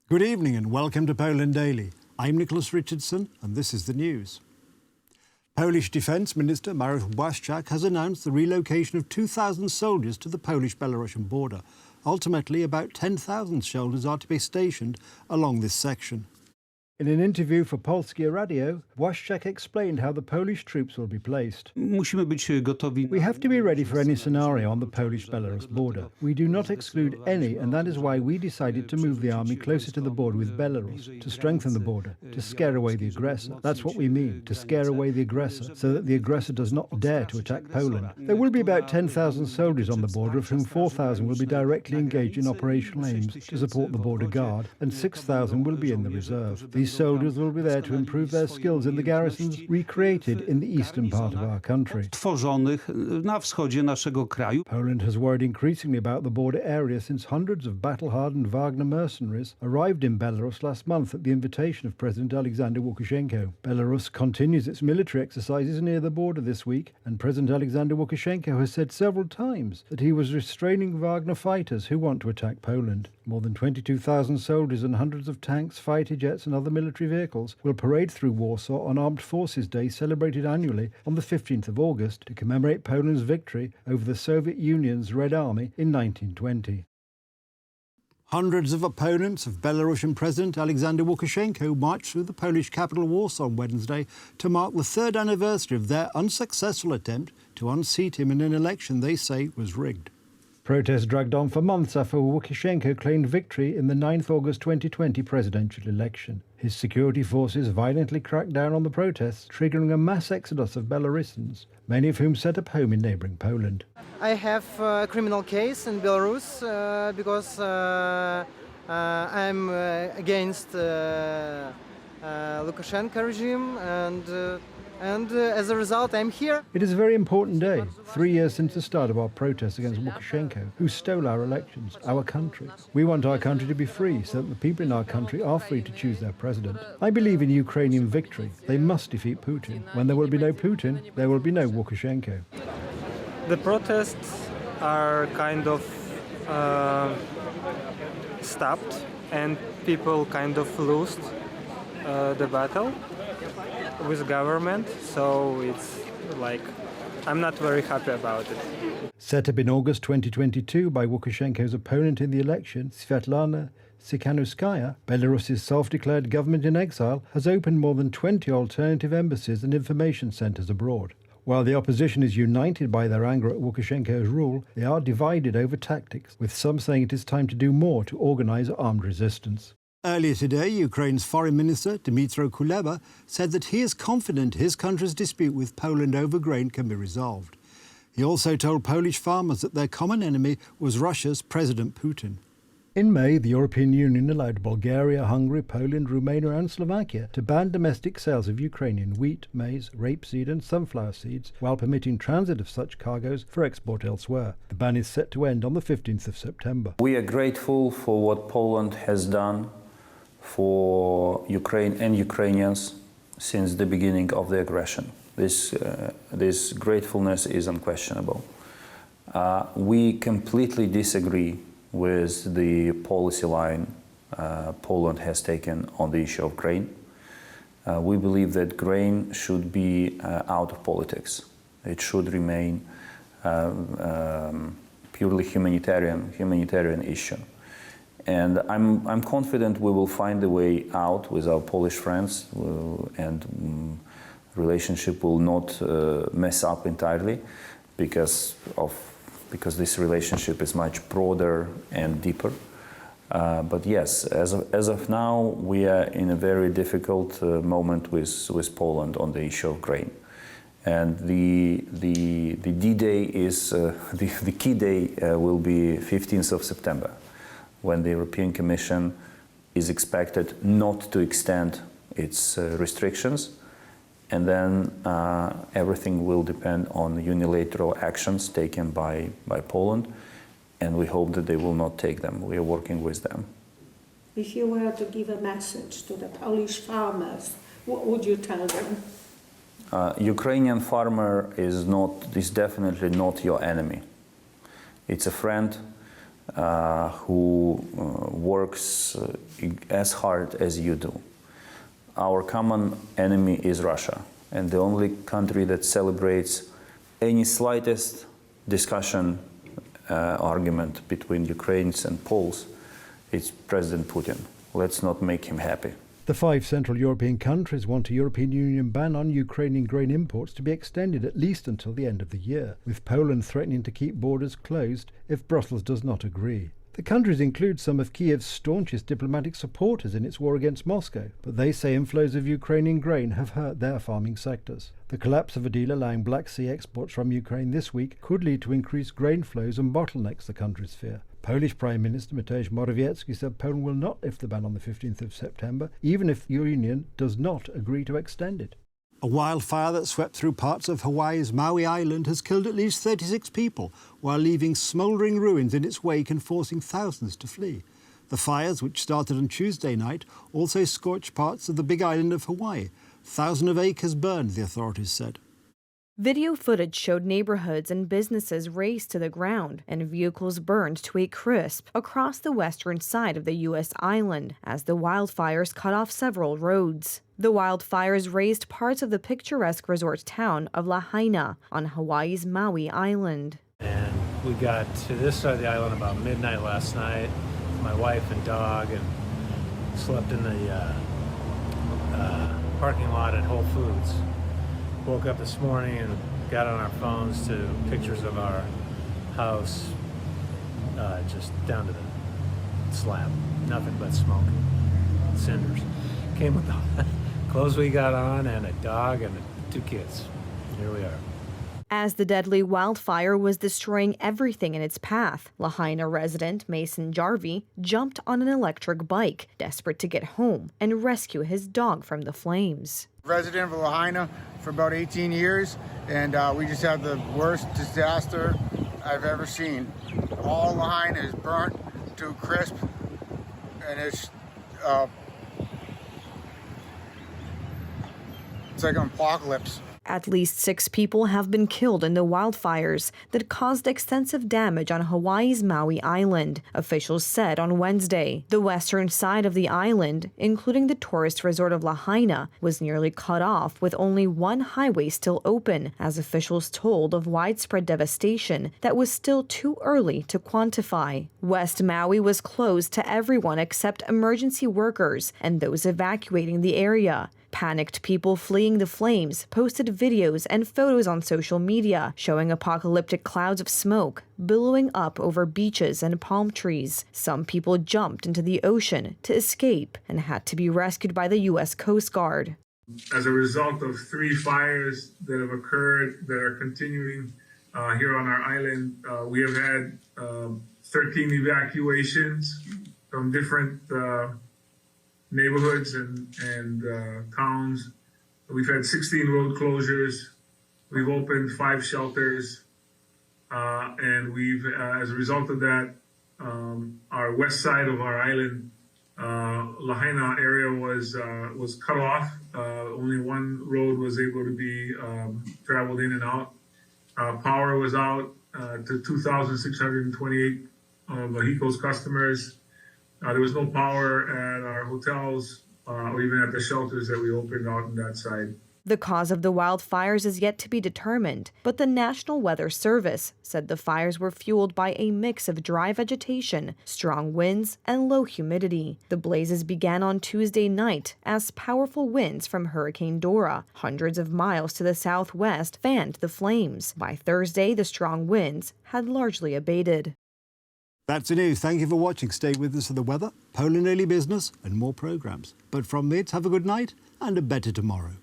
Good evening and welcome to Poland Daily. I'm Nicholas Richardson and this is the news. Polish Defence Minister Mariusz Błaszczak has announced the relocation of 2,000 soldiers to the Polish-Belarusian border. Ultimately, about 10,000 soldiers are to be stationed along this section. In an interview for Polskie Radio, Błaszczak explained how the Polish troops will be placed. We have to be ready for any scenario on the Polish-Belarus border. We do not exclude any, and that is why we decided to move the army closer to the border with Belarus, to strengthen the border, to scare away the aggressor. That's what we mean, to scare away the aggressor, so that the aggressor does not dare to attack Poland. There will be about 10,000 soldiers on the border, of whom 4,000 will be directly engaged in operational aims to support the border guard, and 6,000 will be in the reserve. These soldiers will be there to improve their skills in the garrisons recreated in the eastern part of our country. Poland has worried increasingly about the border area since hundreds of battle-hardened Wagner mercenaries arrived in Belarus last month at the invitation of President Alexander Lukashenko. Belarus continues its military exercises near the border this week, and President Alexander Lukashenko has said several times that he was restraining Wagner fighters who want to attack Poland. More than 22,000 soldiers and hundreds of tanks, fighter jets and other military vehicles will parade through Warsaw on Armed Forces Day, celebrated annually on the 15th of August to commemorate Poland's victory over the Soviet Union's Red Army in 1920. Hundreds of opponents of Belarusian President Alexander Lukashenko marched through the Polish capital Warsaw on Wednesday to mark the third anniversary of their unsuccessful attempt to unseat him in an election they say was rigged. Protests dragged on for months after Lukashenko claimed victory in the 9th August 2020 presidential election. His security forces violently cracked down on the protests, triggering a mass exodus of Belarusians, many of whom set up home in neighbouring Poland. I have a criminal case in Belarus because I'm against Lukashenko regime and as a result, I'm here. It is a very important day, 3 years since the start of our protests against Lukashenko, who stole our elections, our country. We want our country to be free, so that the people in our country are free to choose their president. I believe in Ukrainian victory. They must defeat Putin. When there will be no Putin, there will be no Lukashenko. The protests are kind of stopped, and people kind of lost the battle with government, so it's like I'm not very happy about it. Set up in August 2022 by Lukashenko's opponent in the election, Sviatlana Tsikhanouskaya, Belarus's self-declared government in exile has opened more than 20 alternative embassies and information centres abroad. While the opposition is united by their anger at Lukashenko's rule, they are divided over tactics, with some saying it is time to do more to organise armed resistance. Earlier today, Ukraine's Foreign Minister, Dmytro Kuleba, said that he is confident his country's dispute with Poland over grain can be resolved. He also told Polish farmers that their common enemy was Russia's President Putin. In May, the European Union allowed Bulgaria, Hungary, Poland, Romania and Slovakia to ban domestic sales of Ukrainian wheat, maize, rapeseed and sunflower seeds, while permitting transit of such cargoes for export elsewhere. The ban is set to end on the 15th of September. We are grateful for what Poland has done for Ukraine and Ukrainians since the beginning of the aggression. This gratefulness is unquestionable. We completely disagree with the policy line Poland has taken on the issue of grain. We believe that grain should be out of politics. It should remain purely humanitarian issue. And I'm confident we will find a way out with our Polish friends, and relationship will not mess up entirely because this relationship is much broader and deeper. But yes, as of now, we are in a very difficult moment with Poland on the issue of grain. And the D-Day is the key day will be 15th of September. When the European Commission is expected not to extend its restrictions, and then everything will depend on unilateral actions taken by Poland, and we hope that they will not take them. We are working with them. If you were to give a message to the Polish farmers, what would you tell them? Ukrainian farmer is definitely not your enemy. It's a friend. who works as hard as you do. Our common enemy is Russia, and the only country that celebrates any slightest discussion, argument between Ukrainians and Poles is President Putin. Let's not make him happy. The 5 Central European countries want a European Union ban on Ukrainian grain imports to be extended at least until the end of the year, with Poland threatening to keep borders closed if Brussels does not agree. The countries include some of Kiev's staunchest diplomatic supporters in its war against Moscow, but they say inflows of Ukrainian grain have hurt their farming sectors. The collapse of a deal allowing Black Sea exports from Ukraine this week could lead to increased grain flows and bottlenecks, the countries fear. Polish Prime Minister Mateusz Morawiecki said Poland will not lift the ban on the 15th of September, even if the Union does not agree to extend it. A wildfire that swept through parts of Hawaii's Maui Island has killed at least 36 people, while leaving smouldering ruins in its wake and forcing thousands to flee. The fires, which started on Tuesday night, also scorched parts of the Big Island of Hawaii. Thousands of acres burned, the authorities said. Video footage showed neighborhoods and businesses razed to the ground and vehicles burned to a crisp across the western side of the U.S. island as the wildfires cut off several roads. The wildfires razed parts of the picturesque resort town of Lahaina on Hawaii's Maui Island. And we got to this side of the island about midnight last night, my wife and dog, and slept in the parking lot at Whole Foods. Woke up this morning and got on our phones to pictures of our house just down to the slab. Nothing but smoke, cinders. Came with the clothes we got on and a dog and 2 kids. Here we are. As the deadly wildfire was destroying everything in its path, Lahaina resident Mason Jarvie jumped on an electric bike, desperate to get home and rescue his dog from the flames. Resident of Lahaina for about 18 years, and we just had the worst disaster I've ever seen. All Lahaina is burnt to crisp, and it's like an apocalypse. At least 6 people have been killed in the wildfires that caused extensive damage on Hawaii's Maui Island, officials said on Wednesday. The western side of the island, including the tourist resort of Lahaina, was nearly cut off with only one highway still open, as officials told of widespread devastation that was still too early to quantify. West Maui was closed to everyone except emergency workers and those evacuating the area. Panicked people fleeing the flames posted videos and photos on social media showing apocalyptic clouds of smoke billowing up over beaches and palm trees. Some people jumped into the ocean to escape and had to be rescued by the U.S. Coast Guard. As a result of 3 fires that have occurred that are continuing here on our island, we have had 13 evacuations from different neighborhoods and towns. We've had 16 road closures. We've opened 5 shelters, and we've, as a result of that, our west side of our island, Lahaina area was cut off. Only one road was able to be traveled in and out. Power was out to 2,628 vehicles customers. There was no power at our hotels or even at the shelters that we opened out on that side. The cause of the wildfires is yet to be determined, but the National Weather Service said the fires were fueled by a mix of dry vegetation, strong winds, and low humidity. The blazes began on Tuesday night as powerful winds from Hurricane Dora, hundreds of miles to the southwest, fanned the flames. By Thursday, the strong winds had largely abated. That's the news. Thank you for watching. Stay with us for the weather, Poland Daily Business, and more programmes. But from me, it's have a good night and a better tomorrow.